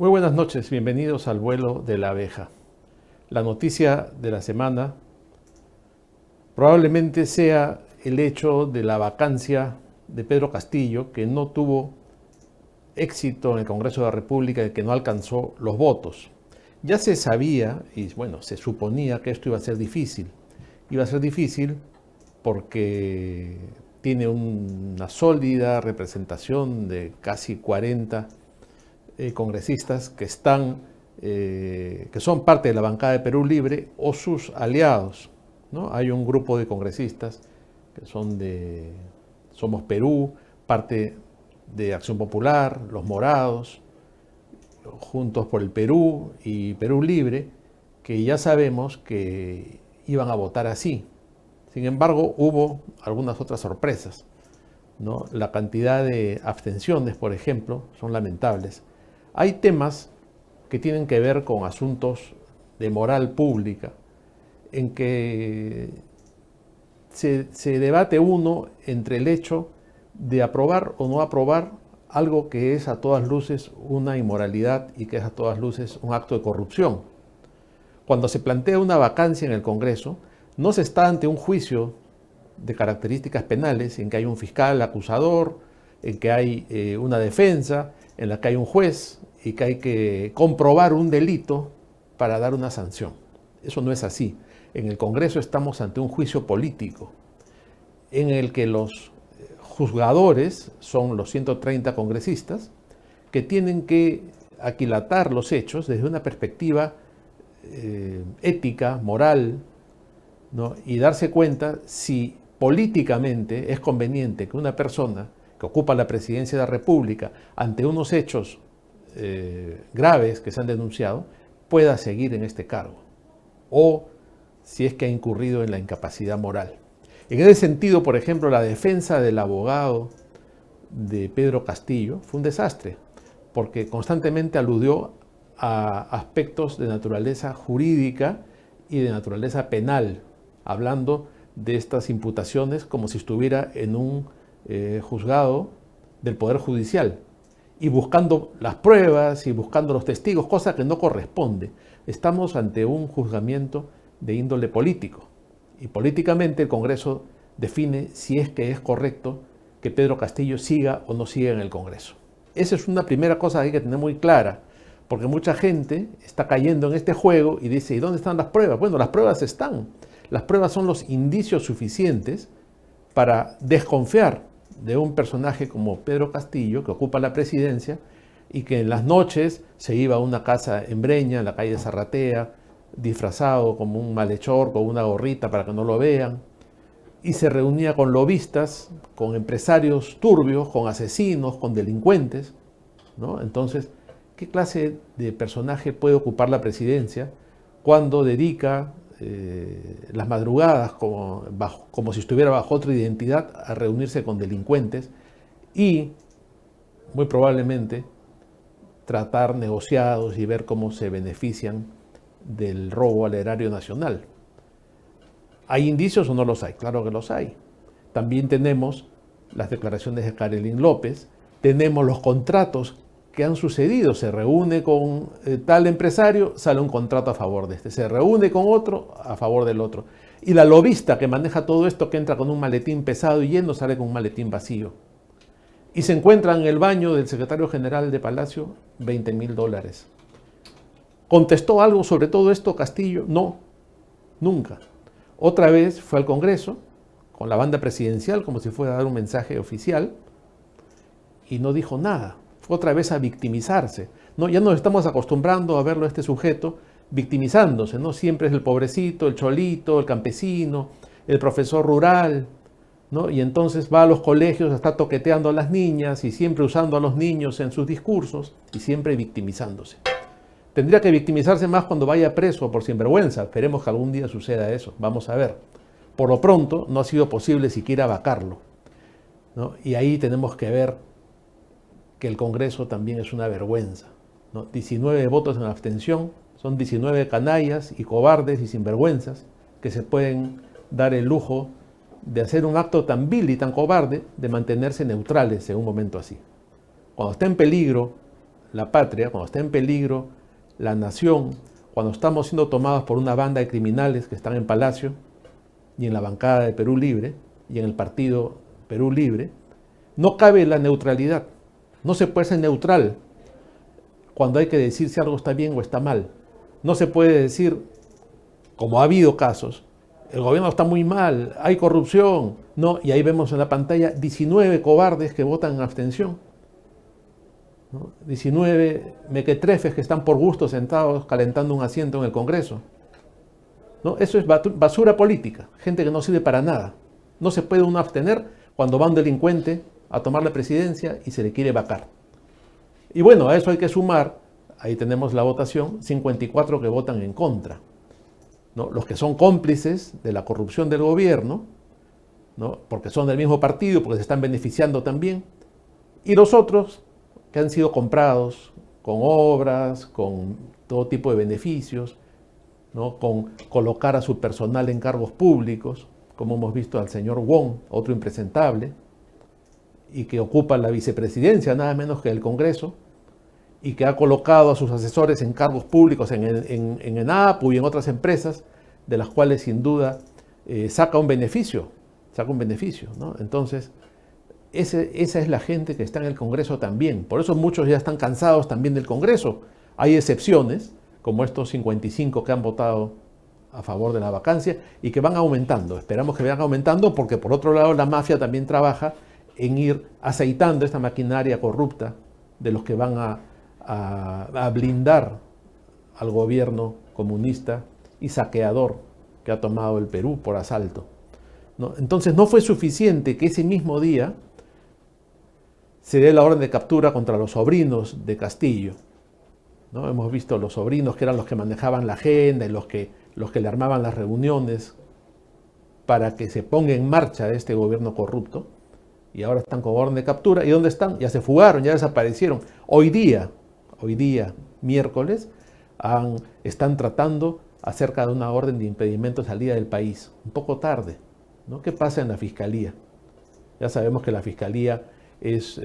Muy buenas noches, bienvenidos al vuelo de la abeja. La noticia de la semana probablemente sea el hecho de la vacancia de Pedro Castillo, que no tuvo éxito en el Congreso de la República y que no alcanzó los votos. Ya se sabía y bueno, se suponía que esto iba a ser difícil. Iba a ser difícil porque tiene una sólida representación de casi 40 congresistas que son parte de la bancada de Perú Libre o sus aliados, ¿no? Hay un grupo de congresistas que son de Somos Perú, parte de Acción Popular, Los Morados, Juntos por el Perú y Perú Libre, que ya sabemos que iban a votar así. Sin embargo, hubo algunas otras sorpresas, ¿no? La cantidad de abstenciones, por ejemplo, son lamentables. Hay temas que tienen que ver con asuntos de moral pública, en que se debate uno entre el hecho de aprobar o no aprobar algo que es a todas luces una inmoralidad y que es a todas luces un acto de corrupción. Cuando se plantea una vacancia en el Congreso, no se está ante un juicio de características penales en que hay un fiscal acusador, en que hay una defensa, en la que hay un juez y que hay que comprobar un delito para dar una sanción. Eso no es así. En el Congreso estamos ante un juicio político en el que los juzgadores son los 130 congresistas que tienen que aquilatar los hechos desde una perspectiva ética, moral, ¿no? Y darse cuenta si políticamente es conveniente que una persona que ocupa la presidencia de la República ante unos hechos graves que se han denunciado pueda seguir en este cargo o si es que ha incurrido en la incapacidad moral. En ese sentido, por ejemplo, la defensa del abogado de Pedro Castillo fue un desastre porque constantemente aludió a aspectos de naturaleza jurídica y de naturaleza penal, hablando de estas imputaciones como si estuviera en un juzgado del Poder Judicial y buscando las pruebas y buscando los testigos, cosa que no corresponde. Estamos ante un juzgamiento de índole político y políticamente el Congreso define si es que es correcto que Pedro Castillo siga o no siga en el Congreso. Esa es una primera cosa que hay que tener muy clara, porque mucha gente está cayendo en este juego y dice, ¿y dónde están las pruebas? Bueno, las pruebas están. Las pruebas son los indicios suficientes para desconfiar de un personaje como Pedro Castillo, que ocupa la presidencia y que en las noches se iba a una casa en Breña, en la calle de Zarratea, disfrazado como un malhechor, con una gorrita para que no lo vean, y se reunía con lobistas, con empresarios turbios, con asesinos, con delincuentes, ¿no? Entonces, ¿qué clase de personaje puede ocupar la presidencia cuando dedica las madrugadas como si estuviera bajo otra identidad a reunirse con delincuentes y muy probablemente tratar negociados y ver cómo se benefician del robo al erario nacional? ¿Hay indicios o no los hay? Claro que los hay. También tenemos las declaraciones de Karelyn López, tenemos los contratos que han sucedido. Se reúne con tal empresario, sale un contrato a favor de este. Se reúne con otro, a favor del otro. Y la lobista que maneja todo esto, que entra con un maletín pesado y lleno, sale con un maletín vacío. Y se encuentra en el baño del secretario general de Palacio $20,000. ¿Contestó algo sobre todo esto Castillo? No, nunca. Otra vez fue al Congreso con la banda presidencial como si fuera a dar un mensaje oficial y no dijo nada. Fue otra vez a victimizarse. ¿No? Ya nos estamos acostumbrando a verlo a este sujeto victimizándose, ¿no? Siempre es el pobrecito, el cholito, el campesino, el profesor rural, ¿no? Y entonces va a los colegios, está toqueteando a las niñas y siempre usando a los niños en sus discursos y siempre victimizándose. Tendría que victimizarse más cuando vaya preso por sinvergüenza. Esperemos que algún día suceda eso. Vamos a ver. Por lo pronto, no ha sido posible siquiera vacarlo, ¿no? Y ahí tenemos que ver que el Congreso también es una vergüenza, ¿no? 19 votos en abstención, son 19 canallas y cobardes y sinvergüenzas que se pueden dar el lujo de hacer un acto tan vil y tan cobarde de mantenerse neutrales en un momento así. Cuando está en peligro la patria, cuando está en peligro la nación, cuando estamos siendo tomados por una banda de criminales que están en Palacio y en la bancada de Perú Libre y en el partido Perú Libre, no cabe la neutralidad. No se puede ser neutral cuando hay que decir si algo está bien o está mal. No se puede decir, como ha habido casos, el gobierno está muy mal, hay corrupción, no, y ahí vemos en la pantalla 19 cobardes que votan en abstención, ¿no? 19 mequetrefes que están por gusto sentados calentando un asiento en el Congreso, ¿no? Eso es basura política, gente que no sirve para nada. No se puede uno abstener cuando va un delincuente a tomar la presidencia y se le quiere vacar. Y bueno, a eso hay que sumar, ahí tenemos la votación, 54 que votan en contra, ¿no? Los que son cómplices de la corrupción del gobierno, ¿no? Porque son del mismo partido, porque se están beneficiando también, y los otros que han sido comprados con obras, con todo tipo de beneficios, ¿no? Con colocar a su personal en cargos públicos, como hemos visto al señor Wong, otro impresentable, y que ocupa la vicepresidencia nada menos que el Congreso, y que ha colocado a sus asesores en cargos públicos en ENAPU y en otras empresas, de las cuales sin duda saca un beneficio, ¿no? Entonces, esa es la gente que está en el Congreso también. Por eso muchos ya están cansados también del Congreso. Hay excepciones, como estos 55 que han votado a favor de la vacancia y que van aumentando. Esperamos que vayan aumentando porque por otro lado la mafia también trabaja en ir aceitando esta maquinaria corrupta de los que van a blindar al gobierno comunista y saqueador que ha tomado el Perú por asalto, ¿no? Entonces no fue suficiente que ese mismo día se dé la orden de captura contra los sobrinos de Castillo, ¿no? Hemos visto los sobrinos que eran los que manejaban la agenda y los que le armaban las reuniones para que se ponga en marcha este gobierno corrupto, y ahora están con orden de captura. ¿Y dónde están? Ya se fugaron, ya desaparecieron. Hoy día, miércoles, están tratando acerca de una orden de impedimento de salida del país. Un poco tarde, ¿no? ¿Qué pasa en la Fiscalía? Ya sabemos que la Fiscalía es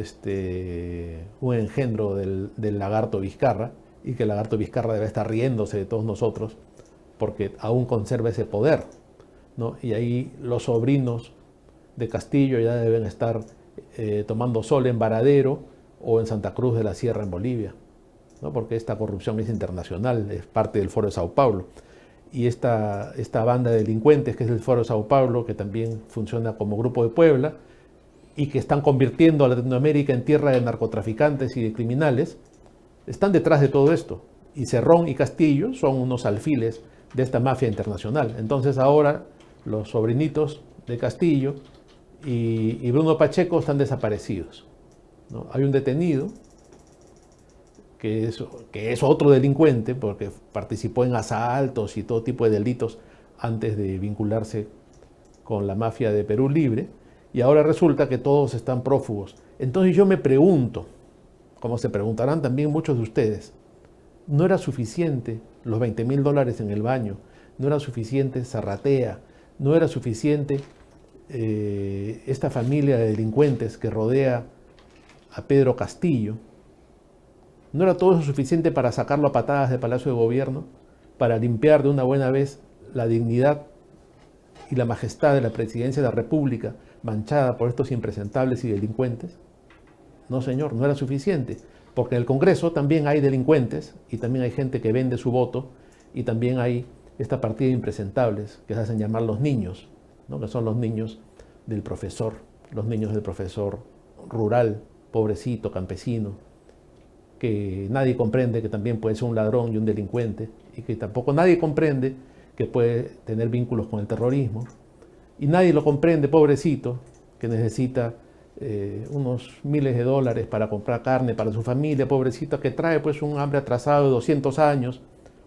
un engendro del lagarto Vizcarra, y que el lagarto Vizcarra debe estar riéndose de todos nosotros porque aún conserva ese poder, ¿no? Y ahí los sobrinos de Castillo ya deben estar tomando sol en Varadero o en Santa Cruz de la Sierra en Bolivia, ¿no? Porque esta corrupción es internacional, es parte del Foro de Sao Paulo. Y esta banda de delincuentes que es el Foro de Sao Paulo, que también funciona como Grupo de Puebla, y que están convirtiendo a Latinoamérica en tierra de narcotraficantes y de criminales, están detrás de todo esto. Y Cerrón y Castillo son unos alfiles de esta mafia internacional. Entonces ahora los sobrinitos de Castillo y Bruno Pacheco están desaparecidos, ¿no? Hay un detenido que es otro delincuente porque participó en asaltos y todo tipo de delitos antes de vincularse con la mafia de Perú Libre, y ahora resulta que todos están prófugos. Entonces yo me pregunto, como se preguntarán también muchos de ustedes, ¿no era suficiente los $20,000 en el baño? ¿No era suficiente Zarratea? ¿No era suficiente esta familia de delincuentes que rodea a Pedro Castillo? ¿No era todo eso suficiente para sacarlo a patadas del Palacio de Gobierno? ¿Para limpiar de una buena vez la dignidad y la majestad de la presidencia de la República manchada por estos impresentables y delincuentes? No, señor, no era suficiente, porque en el Congreso también hay delincuentes y también hay gente que vende su voto y también hay esta partida de impresentables que se hacen llamar los niños, ¿no? Que son los niños del profesor rural, pobrecito, campesino, que nadie comprende que también puede ser un ladrón y un delincuente, y que tampoco nadie comprende que puede tener vínculos con el terrorismo, y nadie lo comprende, pobrecito, que necesita unos miles de dólares para comprar carne para su familia, pobrecito, que trae pues un hambre atrasado de 200 años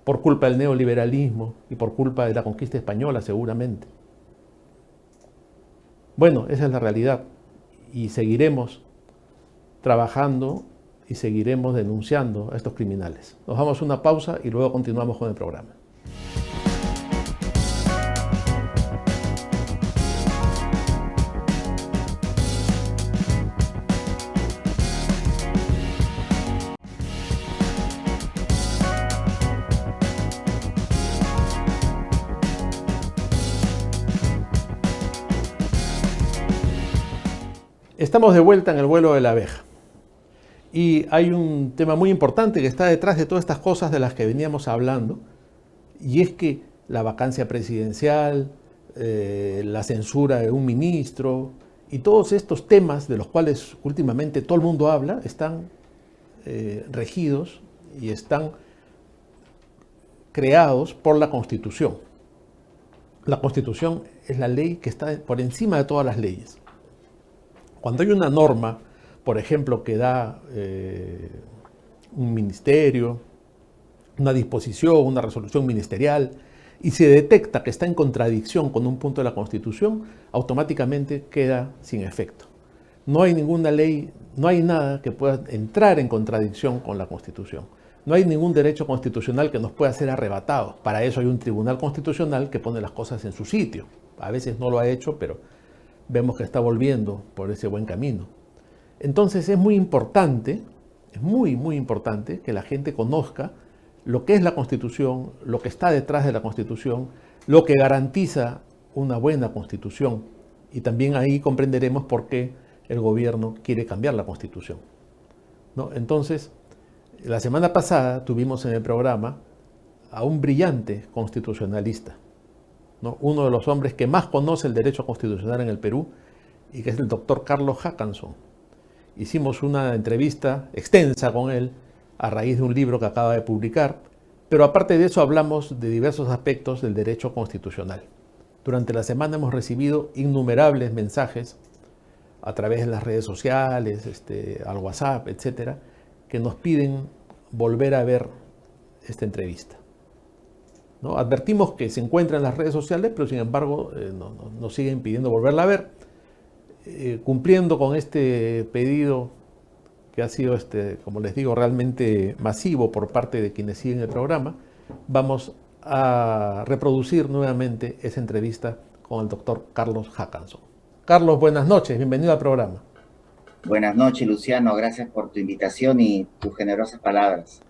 por culpa del neoliberalismo y por culpa de la conquista española seguramente. Bueno, esa es la realidad, y seguiremos trabajando y seguiremos denunciando a estos criminales. Nos damos una pausa y luego continuamos con el programa. Estamos de vuelta en el vuelo de la abeja. Y hay un tema muy importante que está detrás de todas estas cosas de las que veníamos hablando, y es que la vacancia presidencial, la censura de un ministro y todos estos temas de los cuales últimamente todo el mundo habla están regidos y están creados por la Constitución. La Constitución es la ley que está por encima de todas las leyes. Cuando hay una norma, por ejemplo, que da un ministerio, una disposición, una resolución ministerial, y se detecta que está en contradicción con un punto de la Constitución, automáticamente queda sin efecto. No hay ninguna ley, no hay nada que pueda entrar en contradicción con la Constitución. No hay ningún derecho constitucional que nos pueda ser arrebatado. Para eso hay un tribunal constitucional que pone las cosas en su sitio. A veces no lo ha hecho, pero vemos que está volviendo por ese buen camino. Entonces es muy importante que la gente conozca lo que es la Constitución, lo que está detrás de la Constitución, lo que garantiza una buena Constitución. Y también ahí comprenderemos por qué el gobierno quiere cambiar la Constitución, ¿no? Entonces, la semana pasada tuvimos en el programa a un brillante constitucionalista, ¿no? Uno de los hombres que más conoce el derecho constitucional en el Perú, y que es el doctor Carlos Hackanson. Hicimos una entrevista extensa con él a raíz de un libro que acaba de publicar, pero aparte de eso hablamos de diversos aspectos del derecho constitucional. Durante la semana hemos recibido innumerables mensajes a través de las redes sociales, al WhatsApp, etcétera, que nos piden volver a ver esta entrevista, ¿no? Advertimos que se encuentra en las redes sociales, pero sin embargo nos siguen pidiendo volverla a ver. Cumpliendo con este pedido que ha sido, como les digo, realmente masivo por parte de quienes siguen el programa, vamos a reproducir nuevamente esa entrevista con el doctor Carlos Hackanson. Carlos, buenas noches, bienvenido al programa. Buenas noches, Luciano, gracias por tu invitación y tus generosas palabras.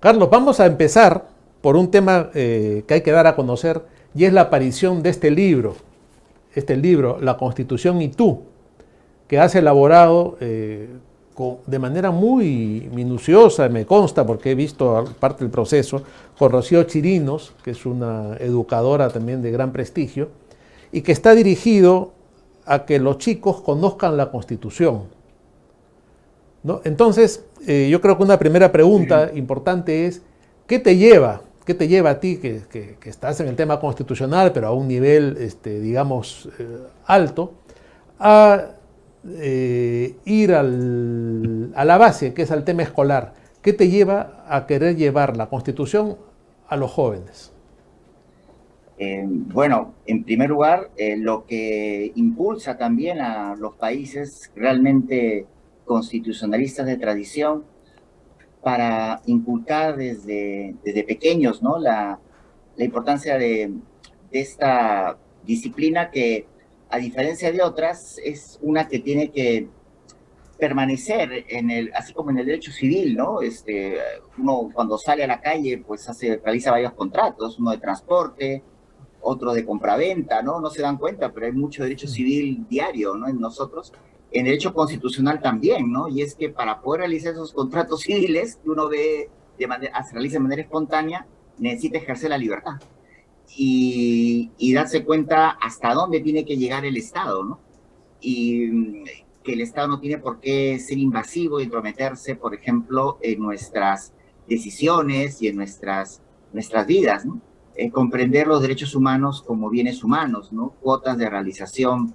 Carlos, vamos a empezar por un tema que hay que dar a conocer, y es la aparición de este libro, La Constitución y tú, que has elaborado de manera muy minuciosa, me consta, porque he visto parte del proceso, con Rocío Chirinos, que es una educadora también de gran prestigio, y que está dirigido a que los chicos conozcan la Constitución, ¿no? Entonces, yo creo que una primera pregunta importante es, ¿qué te lleva a ti, que estás en el tema constitucional, pero a un nivel, digamos, alto, a ir a la base, que es al tema escolar? ¿Qué te lleva a querer llevar la Constitución a los jóvenes? Bueno, en primer lugar, lo que impulsa también a los países realmente constitucionalistas de tradición para inculcar desde pequeños, ¿no? La importancia de esta disciplina que, a diferencia de otras, es una que tiene que permanecer así como en el derecho civil, ¿no? Uno cuando sale a la calle, pues realiza varios contratos, uno de transporte, otro de compraventa, ¿no? No se dan cuenta, pero hay mucho derecho civil diario, ¿no? En nosotros, en derecho constitucional también, ¿no? Y es que para poder realizar esos contratos civiles que uno ve se realiza de manera espontánea, necesita ejercer la libertad y darse cuenta hasta dónde tiene que llegar el Estado, ¿no? Y que el Estado no tiene por qué ser invasivo y entrometerse, por ejemplo, en nuestras decisiones y en nuestras vidas, ¿no? Comprender los derechos humanos como bienes humanos, ¿no? Cuotas de realización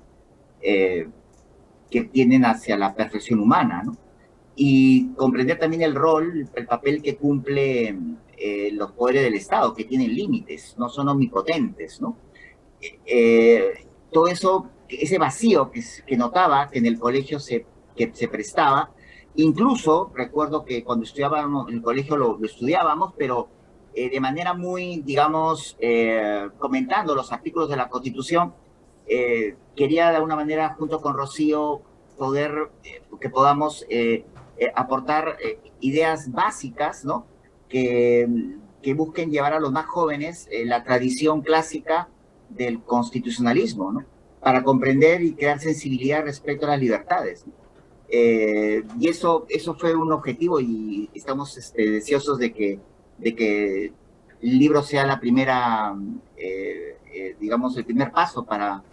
que tienden hacia la perfección humana, ¿no? Y comprender también el rol, el papel que cumple los poderes del Estado, que tienen límites, no son omnipotentes, ¿no? Todo eso, ese vacío que notaba que en el colegio que se prestaba, incluso recuerdo que cuando estudiábamos en el colegio lo estudiábamos, pero de manera muy, digamos, comentando los artículos de la Constitución, quería de alguna manera, junto con Rocío, que podamos aportar ideas básicas, ¿no? Que busquen llevar a los más jóvenes la tradición clásica del constitucionalismo, ¿no? para comprender y crear sensibilidad respecto a las libertades. Y eso fue un objetivo y estamos deseosos de que el libro sea la primera, digamos, el primer paso para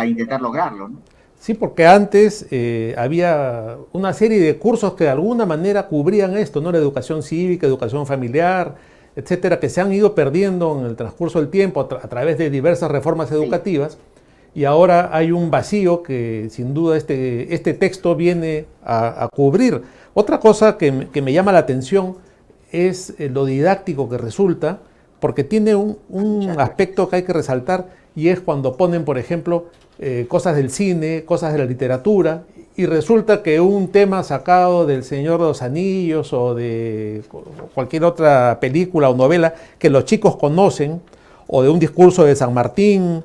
intentar lograrlo, ¿no? Sí, porque antes había una serie de cursos que de alguna manera cubrían esto, ¿no? La educación cívica, educación familiar, etcétera, que se han ido perdiendo en el transcurso del tiempo a través de diversas reformas Sí. educativas. Y ahora hay un vacío que sin duda este texto viene a cubrir. Otra cosa que me llama la atención es lo didáctico que resulta, porque tiene un Muchas gracias. aspecto que hay que resaltar y es cuando ponen, por ejemplo, cosas del cine, cosas de la literatura, y resulta que un tema sacado del Señor de los Anillos o de cualquier otra película o novela que los chicos conocen, o de un discurso de San Martín,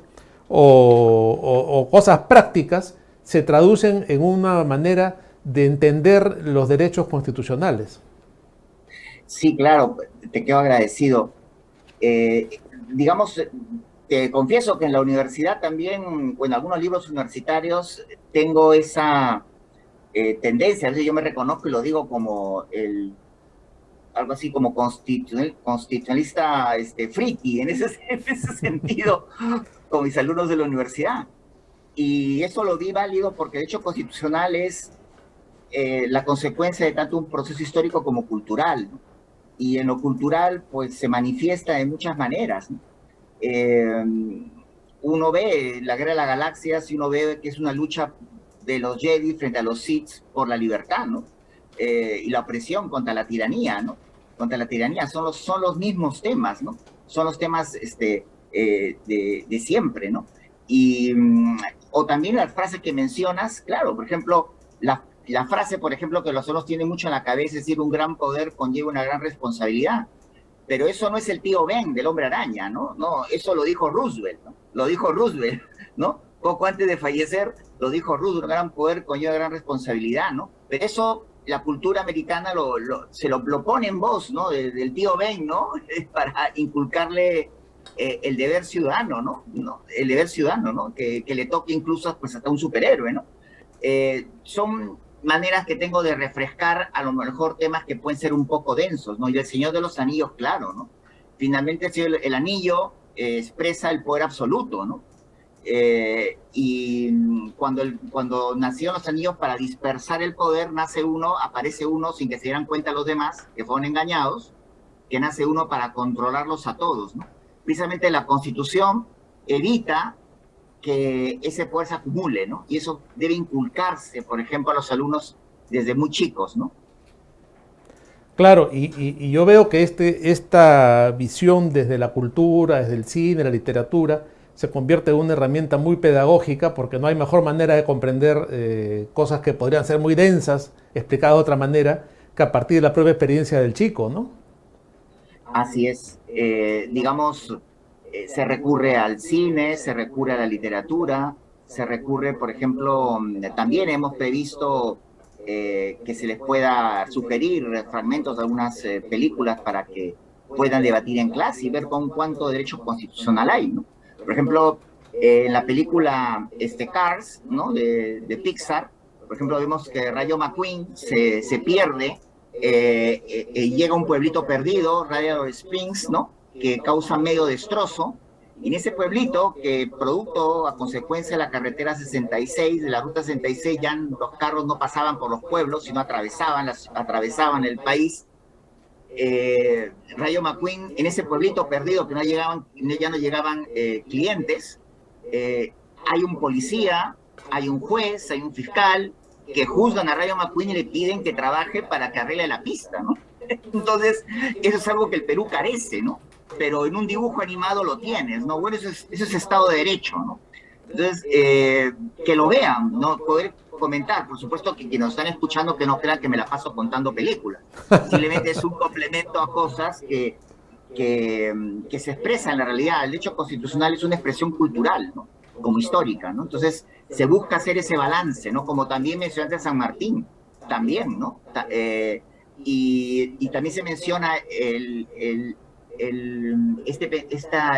o cosas prácticas, se traducen en una manera de entender los derechos constitucionales. Sí, claro, te quedo agradecido. Digamos, te confieso que en la universidad también, o en algunos libros universitarios, tengo esa tendencia. A veces yo me reconozco y lo digo como algo así como constitucionalista friki, en ese sentido, con mis alumnos de la universidad. Y eso lo vi válido porque el hecho constitucional es la consecuencia de tanto un proceso histórico como cultural, ¿no? Y en lo cultural, pues se manifiesta de muchas maneras, ¿no? Eh, Uno ve la Guerra de las Galaxias y uno ve que es una lucha de los Jedi frente a los Sith por la libertad, ¿no? Y la opresión contra la tiranía, ¿no? Contra la tiranía, son los mismos temas, ¿no? Son los temas de siempre, ¿no? Y, o también la frase que mencionas, claro, por ejemplo, la frase, por ejemplo, que los solos tienen mucho en la cabeza, es decir, un gran poder conlleva una gran responsabilidad. Pero eso no es el tío Ben del Hombre Araña, ¿no? No, eso lo dijo Roosevelt, ¿no? Lo dijo Roosevelt, ¿no? Poco antes de fallecer, lo dijo Roosevelt, gran poder conlleva gran responsabilidad, ¿no? Pero eso la cultura americana se lo pone en voz, ¿no? Del tío Ben, ¿no? Para inculcarle el deber ciudadano, ¿no? El deber ciudadano, ¿no? Que le toque incluso pues, hasta un superhéroe, ¿no? Son maneras que tengo de refrescar a lo mejor temas que pueden ser un poco densos, ¿no? Y el Señor de los Anillos, claro, ¿no? Finalmente el anillo expresa el poder absoluto, ¿no? Y cuando nacieron los anillos para dispersar el poder, nace uno, aparece uno sin que se dieran cuenta los demás, que fueron engañados, que nace uno para controlarlos a todos, ¿no? Precisamente la Constitución evita que ese poder se acumule, ¿no? Y eso debe inculcarse, por ejemplo, a los alumnos desde muy chicos, ¿no? Claro, y yo veo que esta visión desde la cultura, desde el cine, la literatura, se convierte en una herramienta muy pedagógica porque no hay mejor manera de comprender cosas que podrían ser muy densas, explicadas de otra manera, que a partir de la propia experiencia del chico, ¿no? Así es. Digamos, se recurre al cine, se recurre a la literatura, se recurre, por ejemplo, también hemos previsto que se les pueda sugerir fragmentos de algunas películas para que puedan debatir en clase y ver con cuánto derecho constitucional hay, ¿no? Por ejemplo, en la película Cars, ¿no? De Pixar, por ejemplo, vemos que Rayo McQueen se pierde, llega a un pueblito perdido, Radio Springs, ¿no? Que causa medio destrozo. Y en ese pueblito, que producto a consecuencia de la carretera 66, de la ruta 66, ya los carros no pasaban por los pueblos, sino atravesaban el país. Rayo McQueen, en ese pueblito perdido que ya no llegaban clientes, hay un policía, hay un juez, hay un fiscal que juzgan a Rayo McQueen y le piden que trabaje para que arregle la pista, ¿no? Entonces, eso es algo que el Perú carece, ¿no? Pero en un dibujo animado lo tienes, ¿no? Bueno, eso es Estado de Derecho, ¿no? Entonces, que lo vean, ¿no? Poder comentar, por supuesto que quienes nos están escuchando que no crean que me la paso contando películas, simplemente es un complemento a cosas que se expresan en la realidad. El hecho constitucional es una expresión cultural, ¿no? Como histórica, ¿no? Entonces, se busca hacer ese balance, ¿no? Como también mencionaste a San Martín, también, ¿no? Y también se menciona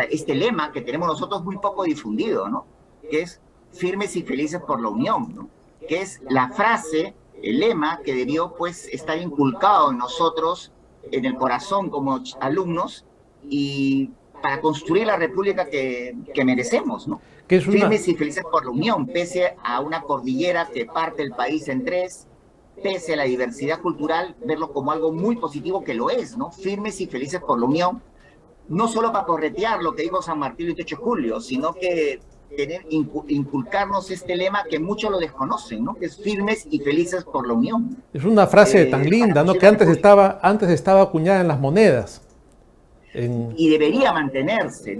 este lema que tenemos nosotros muy poco difundido, ¿no? Que es firmes y felices por la unión, ¿no? Que es la frase, el lema que debió pues estar inculcado en nosotros, en el corazón como alumnos, y para construir la república que merecemos, ¿no? Que es una, Firmes y felices por la unión, pese a una cordillera que parte el país en tres, pese a la diversidad cultural, verlo como algo muy positivo, que lo es, ¿no? Firmes y felices por la unión, no solo para corretear lo que dijo San Martín el 28 de julio, sino que inculcarnos este lema que muchos lo desconocen, ¿no? Que es firmes y felices por la unión. es una frase tan linda, ¿no? Que antes estaba acuñada en las monedas. Y debería mantenerse,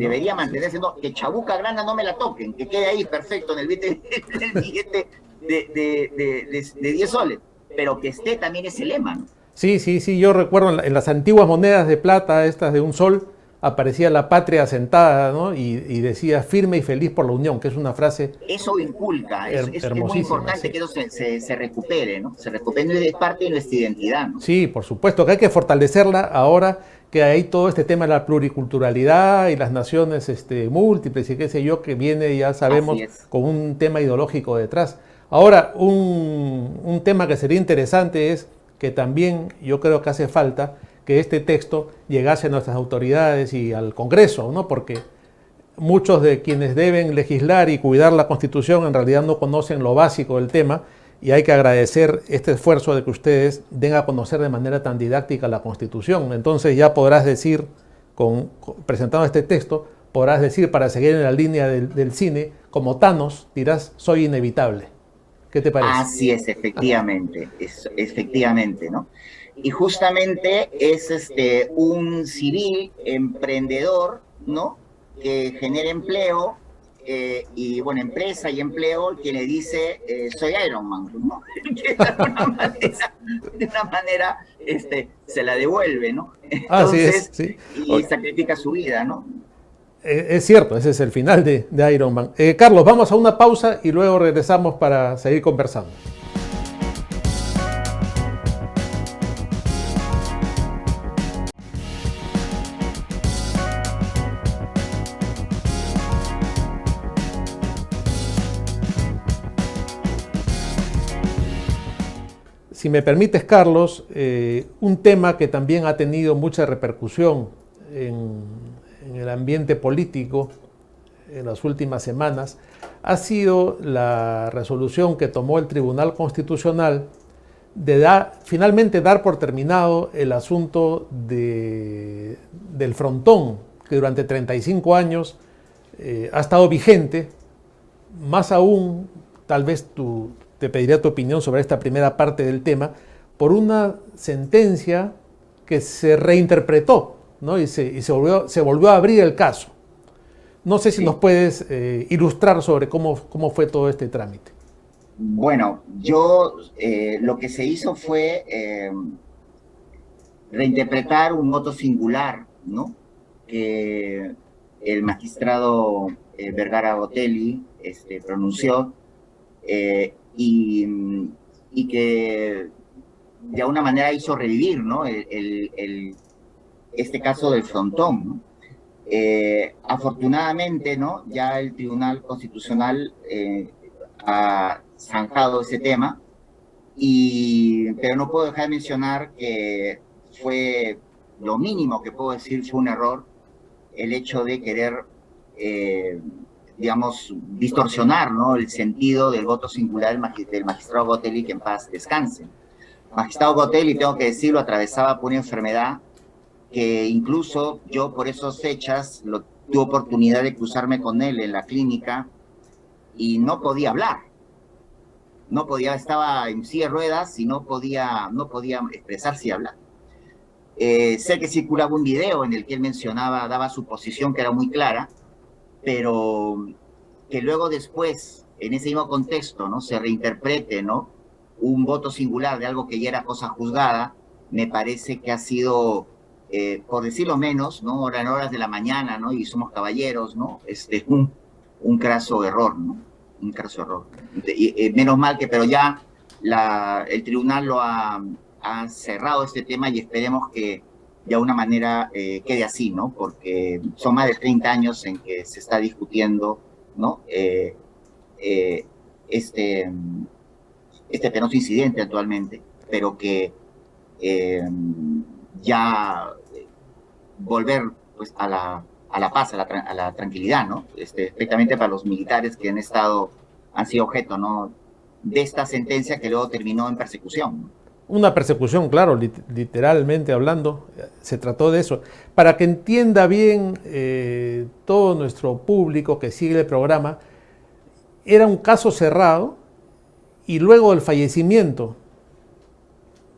no, que Chabuca Granda no me la toquen, que quede ahí perfecto en el billete de 10 soles, pero que esté también ese lema, ¿no? Sí, sí, sí, yo recuerdo en las antiguas monedas de plata, estas de un sol, aparecía la patria sentada, ¿no? Y decía firme y feliz por la unión, que es una frase eso inculca, es muy importante, sí, que eso se recupere, ¿no? Se recupere, es parte de nuestra identidad, ¿no? Sí, por supuesto, que hay que fortalecerla ahora que hay todo este tema de la pluriculturalidad y las naciones múltiples y qué sé yo, que viene, ya sabemos, con un tema ideológico detrás. Ahora, un tema que sería interesante es que también yo creo que hace falta que este texto llegase a nuestras autoridades y al Congreso, ¿no? Porque muchos de quienes deben legislar y cuidar la Constitución en realidad no conocen lo básico del tema, y hay que agradecer este esfuerzo de que ustedes den a conocer de manera tan didáctica la Constitución. Entonces ya podrás decir, presentando este texto, podrás decir, para seguir en la línea del cine, como Thanos, dirás, soy inevitable. ¿Qué te parece? Así es, efectivamente, efectivamente, ¿no? Y justamente es un civil emprendedor, ¿no? Que genera empleo, y bueno, empresa y empleo, que le dice, soy Iron Man, ¿no? Que de una manera se la devuelve, ¿no? Entonces, sí. Y sacrifica su vida, ¿no? Es cierto, ese es el final de Iron Man. Carlos, vamos a una pausa y luego regresamos para seguir conversando. Si me permites, Carlos, un tema que también ha tenido mucha repercusión en el ambiente político en las últimas semanas ha sido la resolución que tomó el Tribunal Constitucional de finalmente dar por terminado el asunto del frontón, que durante 35 años ha estado vigente. Más aún, tal vez te pediría tu opinión sobre esta primera parte del tema, por una sentencia que se reinterpretó, ¿no? y se volvió a abrir el caso. No sé si nos puedes ilustrar sobre cómo fue todo este trámite. Bueno, lo que se hizo fue reinterpretar un voto singular, ¿no? Que el magistrado Vergara Gotelli pronunció, y que de alguna manera hizo revivir, ¿no? Este caso del frontón, ¿no? Afortunadamente, ¿no? Ya el Tribunal Constitucional ha zanjado ese tema, pero no puedo dejar de mencionar que fue lo mínimo que puedo decir, fue un error el hecho de querer, digamos, distorsionar, ¿no? El sentido del voto singular del magistrado Gotelli, que en paz descanse. El magistrado Gotelli, tengo que decirlo, atravesaba por una enfermedad que incluso yo por esas fechas tuve oportunidad de cruzarme con él en la clínica y no podía hablar. No podía, estaba en silla de ruedas y no podía expresarse y hablar. Sé que circulaba un video en el que él mencionaba, daba su posición que era muy clara, pero que luego después, en ese mismo contexto, ¿no? Se reinterprete, ¿no? Un voto singular de algo que ya era cosa juzgada, me parece que ha sido, por decirlo menos, ¿no? En horas de la mañana, ¿no? Y somos caballeros, ¿no? Un craso error, ¿no? Un craso error. Menos mal que, pero ya el tribunal lo ha cerrado este tema y esperemos que de alguna manera quede así, ¿no? Porque son más de 30 años en que se está discutiendo, ¿no? eh, este, este penoso incidente actualmente, pero que ya volver pues, a la paz, a la tranquilidad, ¿no? Especialmente para los militares que han sido objeto, ¿no? De esta sentencia que luego terminó en persecución, ¿no? Una persecución, claro, literalmente hablando, se trató de eso. Para que entienda bien todo nuestro público que sigue el programa, era un caso cerrado y luego del fallecimiento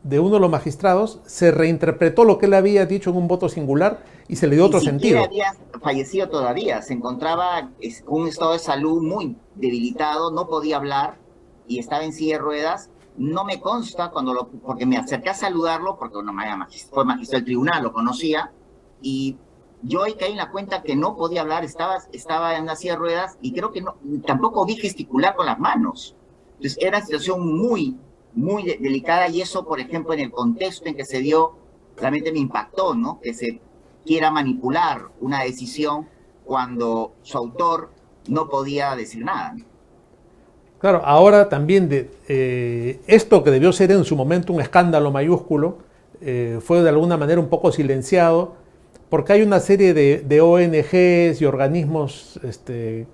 de uno de los magistrados se reinterpretó lo que él había dicho en un voto singular y se le dio otro sentido. Ni siquiera había fallecido todavía, se encontraba con un estado de salud muy debilitado, no podía hablar y estaba en silla de ruedas. No me consta porque me acerqué a saludarlo, porque no, fue magistrado del tribunal, lo conocía, y yo ahí caí en la cuenta que no podía hablar, estaba en una silla de ruedas y creo que no, tampoco vi gesticular con las manos. Entonces era una situación muy delicada y eso, por ejemplo, en el contexto en que se dio, realmente me impactó, ¿no? Que se quiera manipular una decisión cuando su autor no podía decir nada. Claro, ahora también esto que debió ser en su momento un escándalo mayúsculo, fue de alguna manera un poco silenciado, porque hay una serie de ONGs y organismos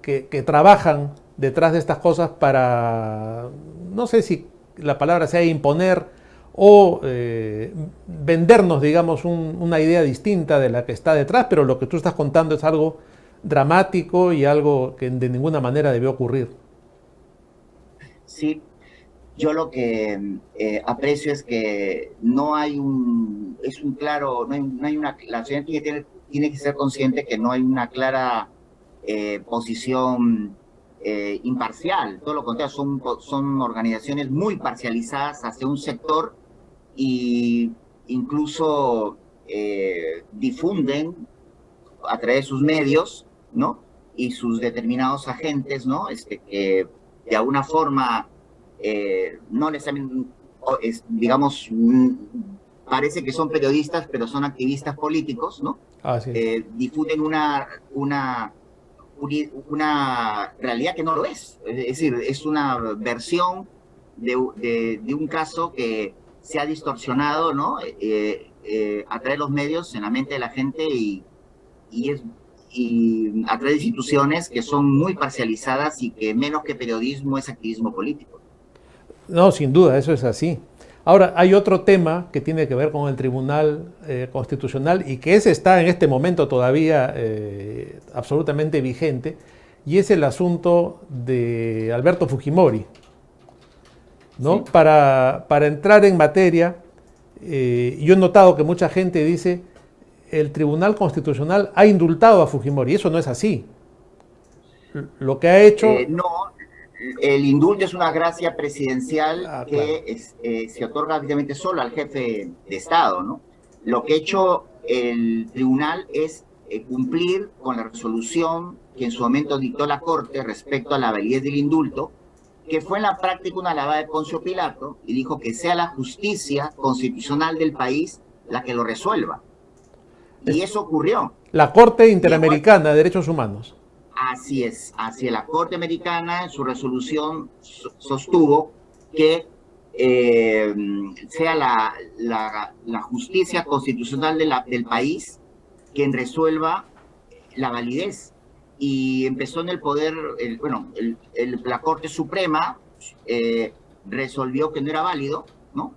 que trabajan detrás de estas cosas para, no sé si la palabra sea imponer o vendernos, digamos, una idea distinta de la que está detrás, pero lo que tú estás contando es algo dramático y algo que de ninguna manera debió ocurrir. Sí, yo lo que aprecio es que no hay es un claro, no hay una, la ciudadanía tiene que ser consciente que no hay una clara posición imparcial, todo lo contrario, son organizaciones muy parcializadas hacia un sector y incluso difunden a través de sus medios, ¿no? Y sus determinados agentes, ¿no? Que de alguna forma no les digamos, parece que son periodistas, pero son activistas políticos, ¿no? Así es. Difunden una realidad que no lo es. Es decir, es una versión de un caso que se ha distorsionado, ¿no? A través de los medios en la mente de la gente y a través de instituciones que son muy parcializadas y que menos que periodismo es activismo político. No, sin duda, eso es así. Ahora, hay otro tema que tiene que ver con el Tribunal Constitucional y que ese está en este momento todavía absolutamente vigente, y es el asunto de Alberto Fujimori, ¿no? Sí. Para entrar en materia, yo he notado que mucha gente dice el Tribunal Constitucional ha indultado a Fujimori. Eso no es así. Lo que ha hecho... No, el indulto es una gracia presidencial Claro. que se otorga evidentemente solo al jefe de Estado, ¿no? Lo que ha hecho el tribunal es cumplir con la resolución que en su momento dictó la Corte respecto a la validez del indulto, que fue en la práctica una lavada de Poncio Pilato, y dijo que sea la justicia constitucional del país la que lo resuelva. Y eso ocurrió. La Corte Interamericana de Derechos Humanos. Así es, la Corte Americana en su resolución sostuvo que sea la justicia constitucional del país quien resuelva la validez. Y empezó en el poder, la Corte Suprema resolvió que no era válido, ¿no?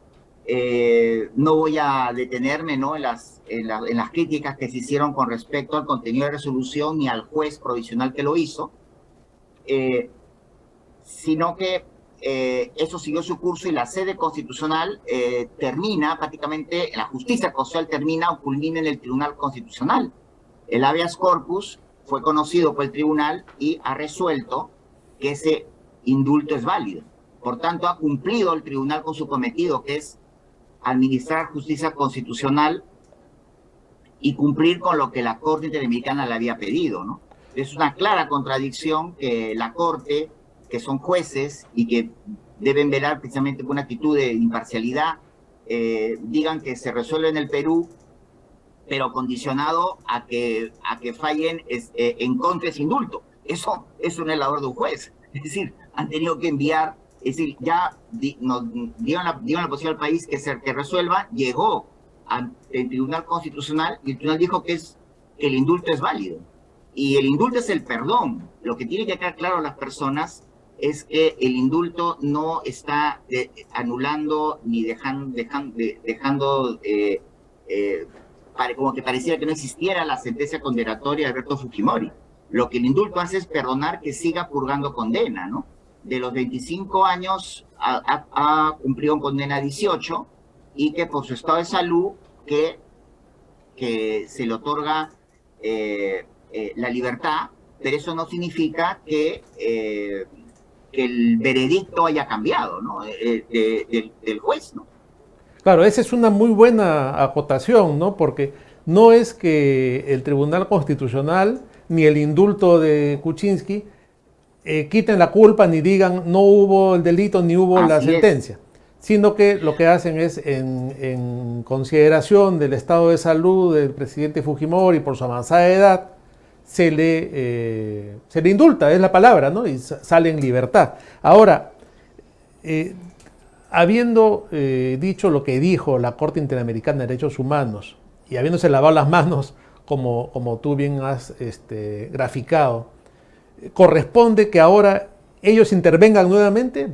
No voy a detenerme, ¿no? en las críticas que se hicieron con respecto al contenido de resolución ni al juez provisional que lo hizo, sino que eso siguió su curso y la sede constitucional termina prácticamente, la justicia constitucional termina o culmina en el Tribunal Constitucional. El habeas corpus fue conocido por el tribunal y ha resuelto que ese indulto es válido. Por tanto, ha cumplido el tribunal con su cometido, que es administrar justicia constitucional y cumplir con lo que la Corte Interamericana le había pedido, ¿no? Es una clara contradicción que la Corte, que son jueces y que deben velar precisamente por una actitud de imparcialidad, digan que se resuelve en el Perú, pero condicionado a que fallen en contra de ese indulto. Eso es una labor de un juez. Es decir, han tenido que enviar, es decir, ya dieron la posibilidad al país que resuelva, llegó ante el Tribunal Constitucional y el Tribunal dijo que el indulto es válido. Y el indulto es el perdón. Lo que tiene que quedar claro a las personas es que el indulto no está anulando ni dejando como que pareciera que no existiera la sentencia condenatoria de Alberto Fujimori. Lo que el indulto hace es perdonar que siga purgando condena, ¿no? De los 25 años ha cumplido condena 18 y que por su estado de salud que se le otorga la libertad, pero eso no significa que el veredicto haya cambiado, ¿no? Del juez, ¿no? Claro, esa es una muy buena acotación, ¿no? Porque no es que el Tribunal Constitucional ni el indulto de Kuczynski quiten la culpa ni digan no hubo el delito ni hubo la sentencia, sino que lo que hacen es en consideración del estado de salud del presidente Fujimori por su avanzada edad, se le indulta, es la palabra, ¿no? Y sale en libertad. Ahora, habiendo dicho lo que dijo la Corte Interamericana de Derechos Humanos y habiéndose lavado las manos, como tú bien has graficado, corresponde que ahora ellos intervengan nuevamente.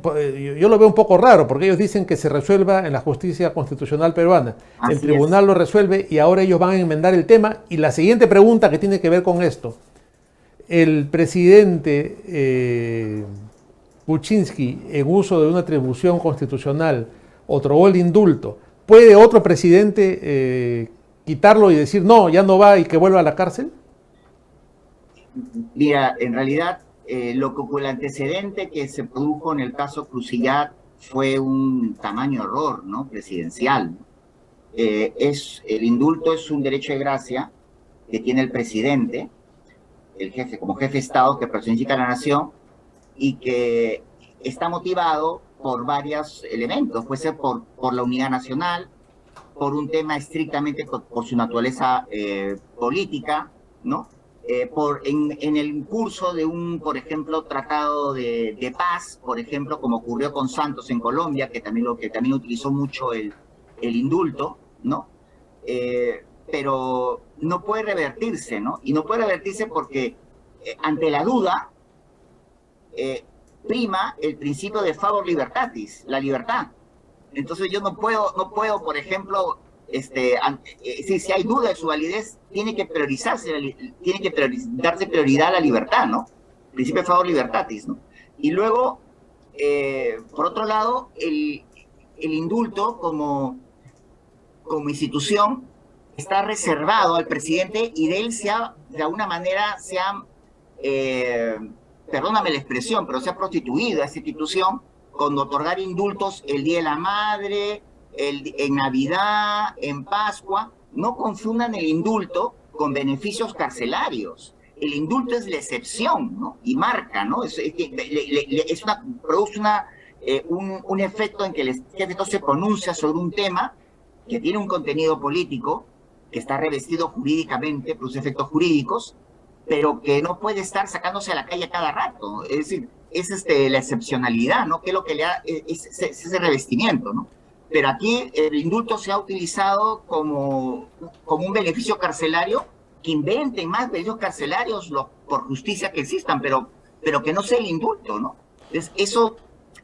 Yo lo veo un poco raro, porque ellos dicen que se resuelva en la justicia constitucional peruana. El tribunal lo resuelve y ahora ellos van a enmendar el tema. Y la siguiente pregunta que tiene que ver con esto: el presidente Kuczynski, en uso de una atribución constitucional, otorgó el indulto. ¿Puede otro presidente quitarlo y decir no, ya no va y que vuelva a la cárcel? Mira, en realidad el antecedente que se produjo en el caso Crucillat fue un tamaño error, ¿no? Presidencial. El indulto es un derecho de gracia que tiene el presidente, el jefe, como jefe de Estado que personifica a la nación y que está motivado por varios elementos. Puede ser por la unidad nacional, por un tema estrictamente por su naturaleza política, ¿no? En el curso de por ejemplo, tratado de paz, por ejemplo, como ocurrió con Santos en Colombia, que también utilizó mucho el indulto, ¿no? Pero no puede revertirse, ¿no? Y no puede revertirse porque ante la duda prima el principio de favor libertatis, la libertad. Entonces yo no puedo, por ejemplo, si hay duda de su validez, tiene que darse prioridad a la libertad, ¿no? Principio de favor libertatis, ¿no? Y luego, por otro lado, el indulto como institución está reservado al presidente y de él de alguna manera perdóname la expresión, pero se ha prostituido a esa institución con otorgar indultos el Día de la Madre, en Navidad, en Pascua. No confundan el indulto con beneficios carcelarios. El indulto es la excepción, ¿no? Y marca, ¿no? Produce un efecto en que el jefe se pronuncia sobre un tema que tiene un contenido político, que está revestido jurídicamente, produce efectos jurídicos, pero que no puede estar sacándose a la calle cada rato. Es decir, es la excepcionalidad, ¿no? Que es lo que le da ese revestimiento, ¿no? Pero aquí el indulto se ha utilizado como un beneficio carcelario, que inventen más beneficios carcelarios por justicia que existan, pero que no sea el indulto, ¿no? Entonces, eso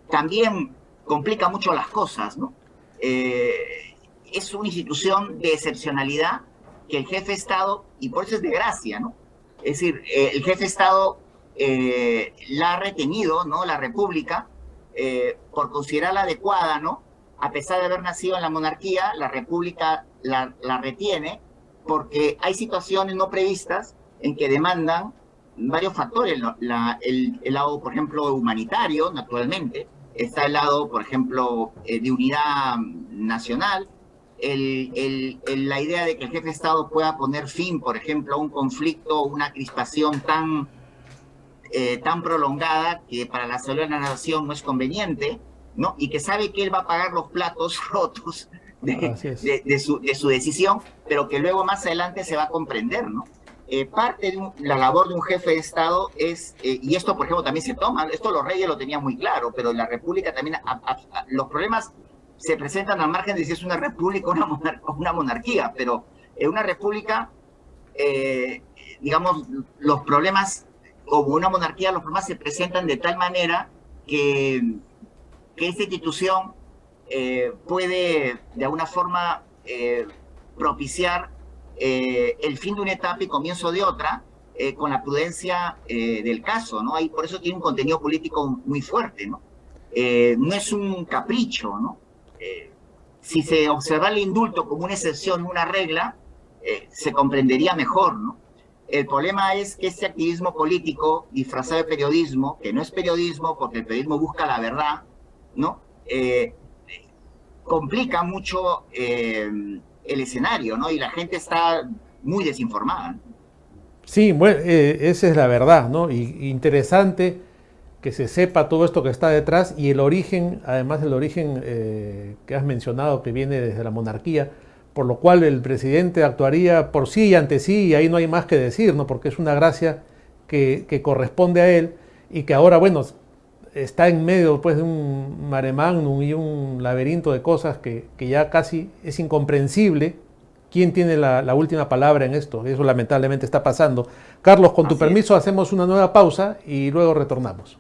también complica mucho las cosas, ¿no? Es una institución de excepcionalidad que el jefe de Estado, y por eso es de gracia, ¿no? Es decir, el jefe de Estado la ha retenido, ¿no? La República, por considerarla adecuada, ¿no? A pesar de haber nacido en la monarquía, la República la retiene porque hay situaciones no previstas en que demandan varios factores. El lado, por ejemplo, humanitario, naturalmente. Está el lado, por ejemplo, de unidad nacional. La idea de que el jefe de Estado pueda poner fin, por ejemplo, a un conflicto, una crispación tan prolongada que para la salud de la nación no es conveniente, ¿no? Y que sabe que él va a pagar los platos rotos de su decisión, pero que luego más adelante se va a comprender, ¿no? parte de la labor de un jefe de Estado es, y esto por ejemplo también se toma, esto los reyes lo tenían muy claro, pero en la república también los problemas se presentan al margen de si es una república o una monarquía, pero en una república, digamos, los problemas, como una monarquía, los problemas se presentan de tal manera que esta institución puede de alguna forma propiciar el fin de una etapa y comienzo de otra, con la prudencia del caso, ¿no? Ahí por eso tiene un contenido político muy fuerte, ¿no? No es un capricho, ¿no? Si se observa el indulto como una excepción, una regla, se comprendería mejor, ¿no? El problema es que este activismo político disfrazado de periodismo, que no es periodismo porque el periodismo busca la verdad, ¿no? Complica mucho el escenario, ¿no? Y la gente está muy desinformada. Sí, bueno, esa es la verdad, ¿no? Y interesante que se sepa todo esto que está detrás y el origen, además del origen que has mencionado, que viene desde la monarquía, por lo cual el presidente actuaría por sí y ante sí, y ahí no hay más que decir, ¿no? Porque es una gracia que corresponde a él y que ahora, bueno, está en medio pues, de un mare magnum y un laberinto de cosas que ya casi es incomprensible quién tiene la última palabra en esto. Eso lamentablemente está pasando. Carlos, con tu permiso, hacemos una nueva pausa y luego retornamos.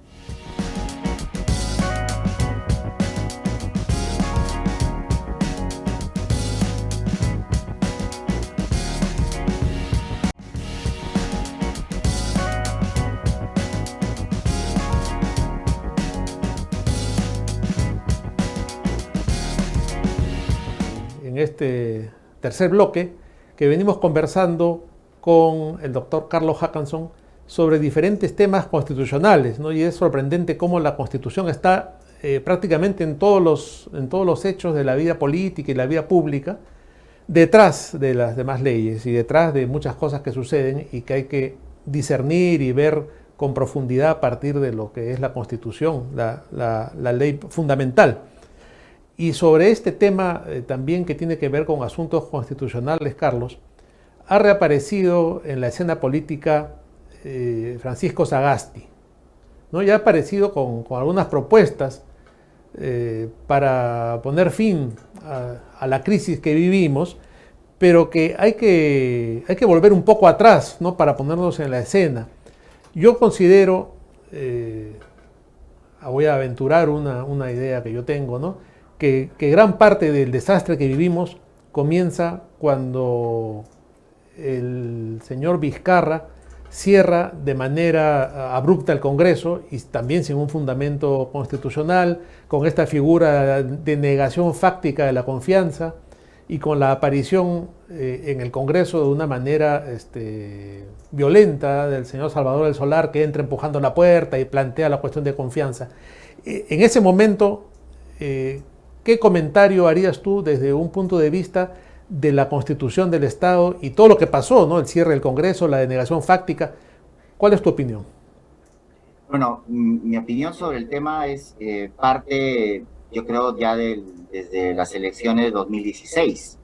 En este tercer bloque, que venimos conversando con el doctor Carlos Hackanson sobre diferentes temas constitucionales, ¿no? Y es sorprendente cómo la Constitución está prácticamente en todos los hechos de la vida política y la vida pública, detrás de las demás leyes y detrás de muchas cosas que suceden y que hay que discernir y ver con profundidad a partir de lo que es la Constitución, la ley fundamental. Y sobre este tema también que tiene que ver con asuntos constitucionales, Carlos, ha reaparecido en la escena política Francisco Sagasti, ¿no? Ya ha aparecido con algunas propuestas para poner fin a la crisis que vivimos, pero que hay que volver un poco atrás, ¿no? Para ponernos en la escena. Yo considero, voy a aventurar una idea que yo tengo, ¿no? Que gran parte del desastre que vivimos comienza cuando el señor Vizcarra cierra de manera abrupta el Congreso y también sin un fundamento constitucional, con esta figura de negación fáctica de la confianza y con la aparición en el Congreso de una manera violenta del señor Salvador del Solar, que entra empujando la puerta y plantea la cuestión de confianza. En ese momento, ¿qué comentario harías tú desde un punto de vista de la Constitución del Estado y todo lo que pasó, ¿no? El cierre del Congreso, la denegación fáctica? ¿Cuál es tu opinión? Bueno, mi opinión sobre el tema es parte, yo creo, ya desde las elecciones de 2016.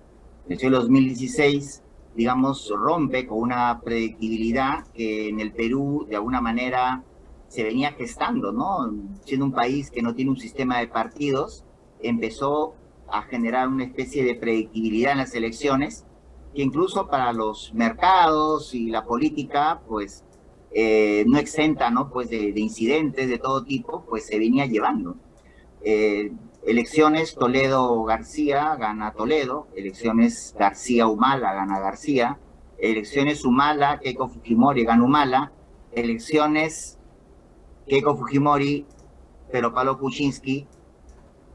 La elección de 2016, digamos, rompe con una predictibilidad que en el Perú, de alguna manera, se venía gestando, ¿no? Siendo un país que no tiene un sistema de partidos, empezó a generar una especie de predictibilidad en las elecciones, que incluso para los mercados y la política, pues, no exenta, ¿no? Pues de incidentes de todo tipo, pues se venía llevando. Elecciones Toledo-García gana Toledo, elecciones García-Humala gana García, elecciones Humala, Keiko Fujimori gana Humala, elecciones Keiko Fujimori, pero Pablo Kuczynski,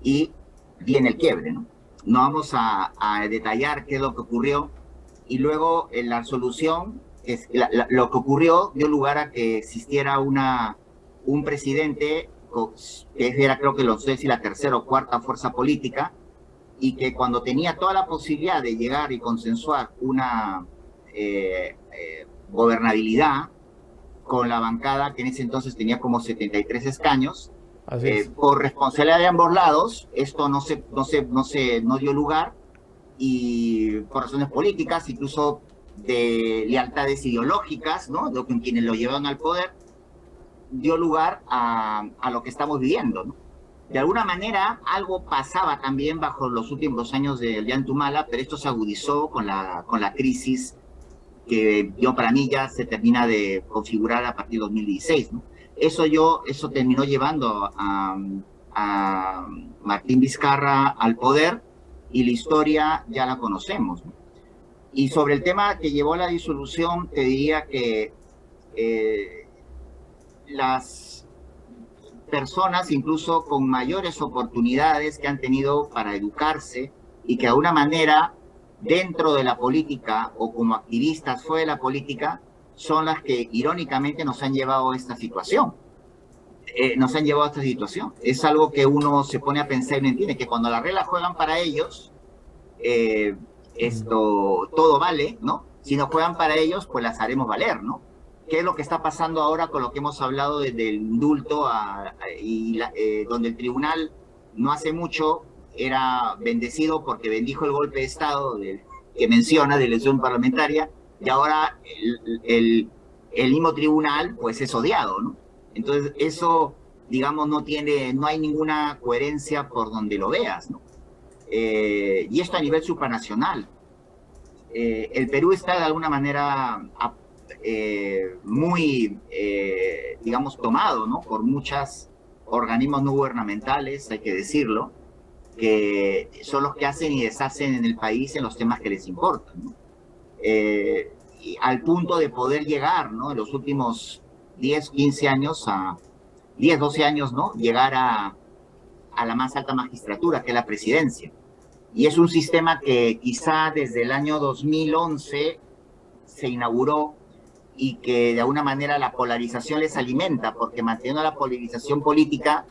y viene el quiebre, ¿no? No vamos a detallar qué es lo que ocurrió, y luego en la solución, lo que ocurrió dio lugar a que existiera un presidente que era, creo que no sé si la tercera o cuarta fuerza política, y que cuando tenía toda la posibilidad de llegar y consensuar una gobernabilidad con la bancada, que en ese entonces tenía como 73 escaños, por responsabilidad de ambos lados, esto no dio lugar, y por razones políticas, incluso de lealtades ideológicas, ¿no? Con quienes lo llevaron al poder, dio lugar a lo que estamos viviendo, ¿no? De alguna manera, algo pasaba también bajo los últimos años de Ollantumala, pero esto se agudizó con la crisis que para mí ya se termina de configurar a partir de 2016, ¿no? Eso terminó llevando a Martín Vizcarra al poder y la historia ya la conocemos, ¿no? Y sobre el tema que llevó a la disolución, te diría que las personas, incluso con mayores oportunidades que han tenido para educarse y que de alguna manera dentro de la política o como activistas fuera de la política, son las que irónicamente nos han llevado a esta situación. Es algo que uno se pone a pensar y no entiende, que cuando las reglas juegan para ellos, todo vale, ¿no? Si no juegan para ellos, pues las haremos valer, ¿no? ¿Qué es lo que está pasando ahora con lo que hemos hablado desde el indulto donde el tribunal no hace mucho era bendecido porque bendijo el golpe de Estado que menciona de elección parlamentaria, y ahora el mismo tribunal pues es odiado, ¿no? Entonces eso, digamos, no hay ninguna coherencia por donde lo veas, ¿no? Y esto a nivel supranacional. El Perú está de alguna manera muy, digamos, tomado, ¿no? Por muchos organismos no gubernamentales, hay que decirlo, que son los que hacen y deshacen en el país en los temas que les importan, ¿no? Y al punto de poder llegar, ¿no? En los últimos 10, 15 años, 10, 12 años, ¿no? Llegar a la más alta magistratura, que es la presidencia. Y es un sistema que quizá desde el año 2011 se inauguró y que de alguna manera la polarización les alimenta, porque manteniendo la polarización política,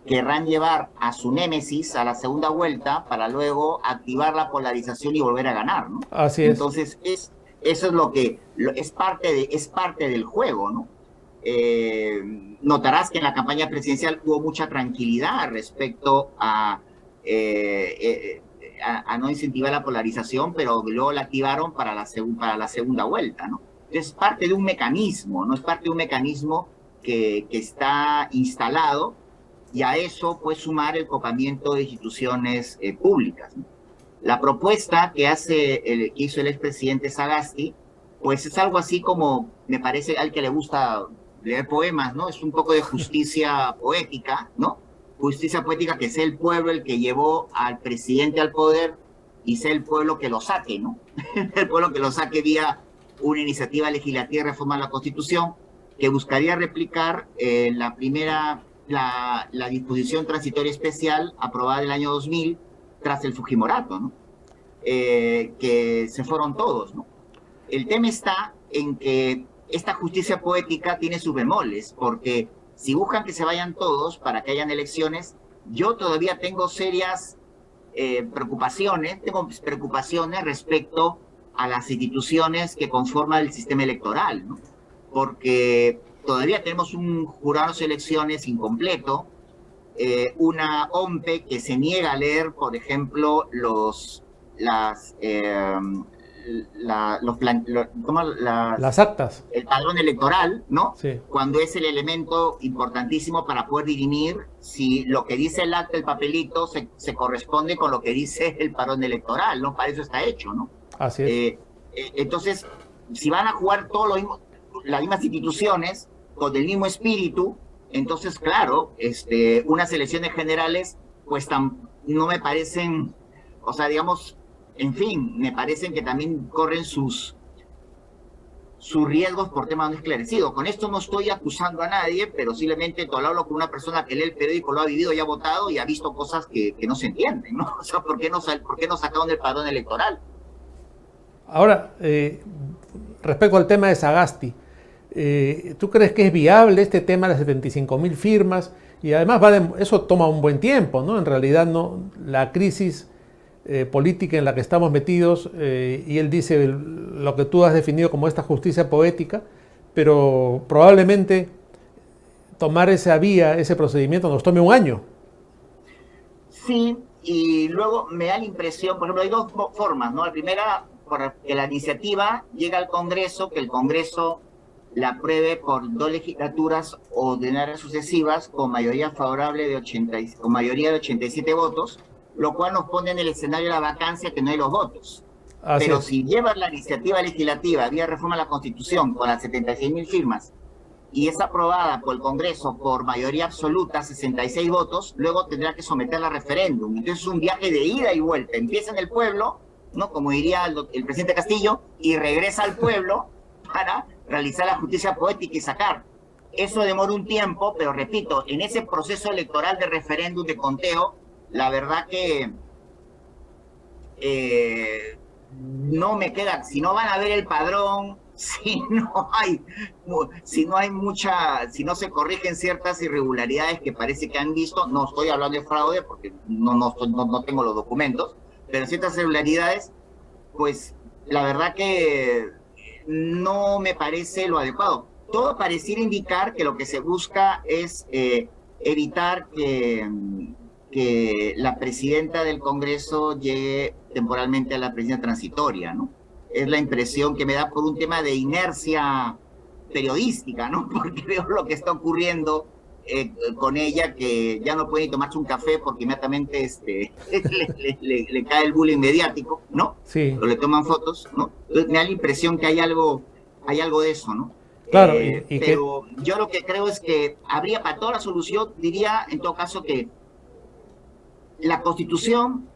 querrán llevar a su némesis a la segunda vuelta para luego activar la polarización y volver a ganar, ¿no? Así es. Entonces, eso es lo que es parte del juego, ¿no? Notarás que en la campaña presidencial hubo mucha tranquilidad respecto a no incentivar la polarización, pero luego la activaron para la segunda vuelta, ¿no? Entonces, es parte de un mecanismo, ¿no? Es parte de un mecanismo que está instalado, y a eso puede sumar el copamiento de instituciones públicas, ¿no? La propuesta que hizo el expresidente Sagasti, pues es algo así como, me parece, al que le gusta leer poemas, ¿no? Es un poco de justicia poética, ¿no? Justicia poética, que sea el pueblo el que llevó al presidente al poder y sea el pueblo que lo saque, ¿no? El pueblo que lo saque vía una iniciativa legislativa de reforma a la Constitución que buscaría replicar la disposición transitoria especial aprobada en el año 2000 tras el Fujimorato, ¿no? Que se fueron todos, ¿no? El tema está en que esta justicia poética tiene sus bemoles, porque si buscan que se vayan todos para que hayan elecciones, yo todavía tengo serias preocupaciones respecto a las instituciones que conforman el sistema electoral, ¿no? Porque todavía tenemos un jurado de elecciones incompleto, una OMPE que se niega a leer, por ejemplo, las actas. El padrón electoral, ¿no? Sí. Cuando es el elemento importantísimo para poder dirimir si lo que dice el acta, el papelito, se corresponde con lo que dice el padrón electoral, ¿no? Para eso está hecho, ¿no? Así es. Entonces, si van a jugar todo lo mismo, las mismas instituciones, con el mismo espíritu, entonces, claro, unas elecciones generales, pues no me parecen, o sea, digamos, en fin, me parecen que también corren sus riesgos por temas no esclarecidos. Con esto no estoy acusando a nadie, pero simplemente hablo con una persona que lee el periódico, lo ha vivido y ha votado y ha visto cosas que no se entienden, ¿no? O sea, ¿por qué no sacaron del padrón electoral? Ahora, respecto al tema de Sagasti, ¿tú crees que es viable este tema de las 75.000 firmas? Y además eso toma un buen tiempo, ¿no? En realidad la crisis política en la que estamos metidos, y él dice lo que tú has definido como esta justicia poética, pero probablemente tomar esa vía, ese procedimiento nos tome un año. Sí, y luego me da la impresión, por ejemplo, hay dos formas, ¿no? La primera que la iniciativa llegue al Congreso, que el Congreso la apruebe por 2 legislaturas ordinarias sucesivas con mayoría favorable con mayoría de 87 votos, lo cual nos pone en el escenario de la vacancia que no hay los votos. Así Pero es. si lleva la iniciativa legislativa vía reforma a la Constitución con las 76.000 firmas y es aprobada por el Congreso por mayoría absoluta, 66 votos, luego tendrá que someterla a referéndum. Entonces es un viaje de ida y vuelta. Empieza en el pueblo, ¿no? Como diría el presidente Castillo, y regresa al pueblo para realizar la justicia poética y sacar. Eso demora un tiempo, pero repito, en ese proceso electoral de referéndum, de conteo, la verdad que no me queda, si no van a ver el padrón, si no se corrigen ciertas irregularidades que parece que han visto, no estoy hablando de fraude porque no tengo los documentos, pero ciertas irregularidades, pues la verdad que no me parece lo adecuado. Todo pareciera indicar que lo que se busca es evitar que la presidenta del Congreso llegue temporalmente a la presidencia transitoria, ¿no? Es la impresión que me da por un tema de inercia periodística, ¿no? Porque veo lo que está ocurriendo con ella, que ya no puede ni tomarse un café porque inmediatamente le cae el bullying mediático, ¿no? Sí. O le toman fotos, ¿no? Entonces me da la impresión que hay algo de eso, ¿no? Claro, pero yo lo que creo es que habría para toda la solución, diría en todo caso que la Constitución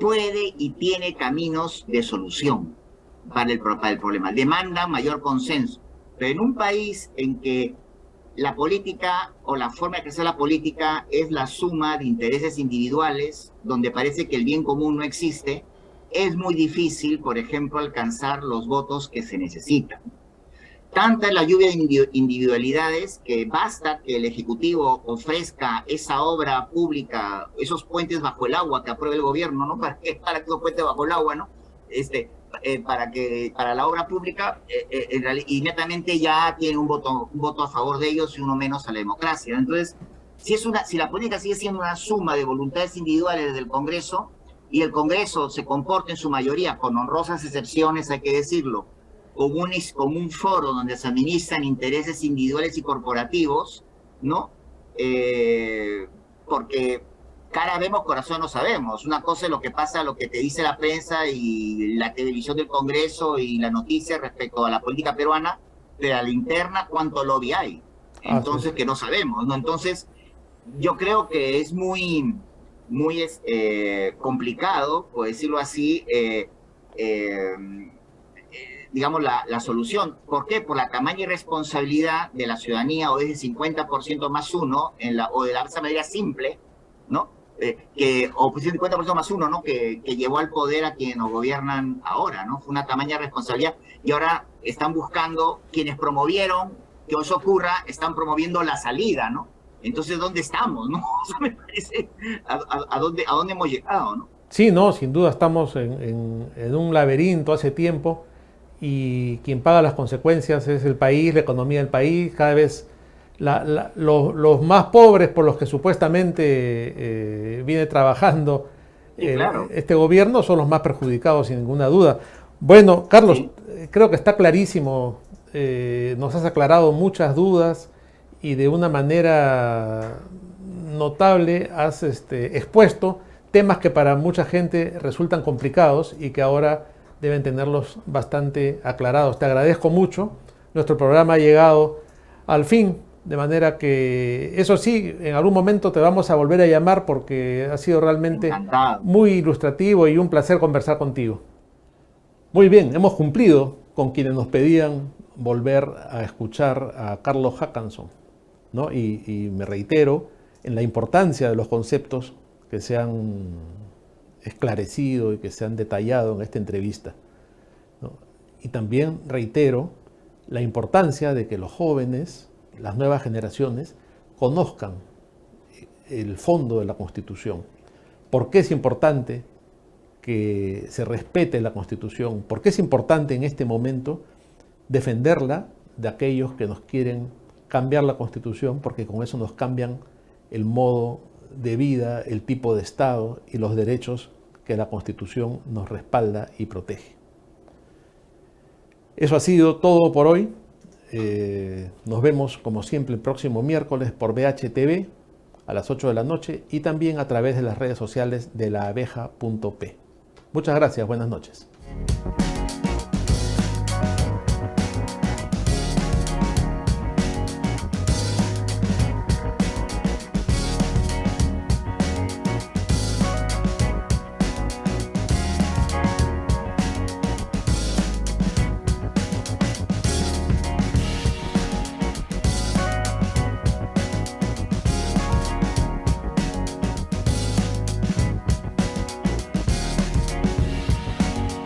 puede y tiene caminos de solución para el problema. Demanda mayor consenso. Pero en un país en que la política o la forma de crecer la política es la suma de intereses individuales, donde parece que el bien común no existe, es muy difícil, por ejemplo, alcanzar los votos que se necesitan. Tanta es la lluvia de individualidades que basta que el Ejecutivo ofrezca esa obra pública, esos puentes bajo el agua que apruebe el gobierno, ¿no? Para que esos puentes bajo el agua, ¿no? Para la obra pública, inmediatamente ya tiene un voto a favor de ellos y uno menos a la democracia. Entonces, si la política sigue siendo una suma de voluntades individuales del Congreso, y el Congreso se comporta en su mayoría, con honrosas excepciones, hay que decirlo, como un foro donde se administran intereses individuales y corporativos, ¿no? Porque cara vemos, corazón no sabemos. Una cosa es lo que pasa, lo que te dice la prensa y la televisión del Congreso y la noticia respecto a la política peruana, pero a la interna, ¿cuánto lobby hay? Entonces, que no sabemos, ¿no? Entonces, yo creo que es muy complicado, por decirlo así, digamos, la solución. ¿Por qué? Por la tamaña irresponsabilidad de la ciudadanía, o ese 50% más uno, o de esa medida simple, ¿no? O 50% más uno, ¿no? Que llevó al poder a quienes nos gobiernan ahora, ¿no? Fue una tamaña responsabilidad. Y ahora están buscando, quienes promovieron que eso ocurra, están promoviendo la salida, ¿no? Entonces, ¿dónde estamos, no? Eso me parece, ¿a dónde hemos llegado, no? Sí, no, sin duda estamos en un laberinto hace tiempo, y quien paga las consecuencias es el país, la economía del país. Cada vez los más pobres, por los que supuestamente viene trabajando Sí, claro. este gobierno, son los más perjudicados, sin ninguna duda. Bueno, Carlos, sí, creo que está clarísimo. Nos has aclarado muchas dudas y de una manera notable has expuesto temas que para mucha gente resultan complicados y que ahora deben tenerlos bastante aclarados. Te agradezco mucho. Nuestro programa ha llegado al fin, de manera que, eso sí, en algún momento te vamos a volver a llamar porque ha sido realmente muy ilustrativo y un placer conversar contigo. Muy bien, hemos cumplido con quienes nos pedían volver a escuchar a Carlos Hackanson, ¿no? Y me reitero en la importancia de los conceptos que se han esclarecido y que se han detallado en esta entrevista, ¿no? Y también reitero la importancia de que los jóvenes, las nuevas generaciones, conozcan el fondo de la Constitución. ¿Por qué es importante que se respete la Constitución? ¿Por qué es importante en este momento defenderla de aquellos que nos quieren cambiar la Constitución? Porque con eso nos cambian el modo de vida, el tipo de Estado y los derechos que la Constitución nos respalda y protege. Eso ha sido todo por hoy. Nos vemos como siempre el próximo miércoles por BHTV a las 8 de la noche y también a través de las redes sociales de laabeja.p. Muchas gracias, buenas noches.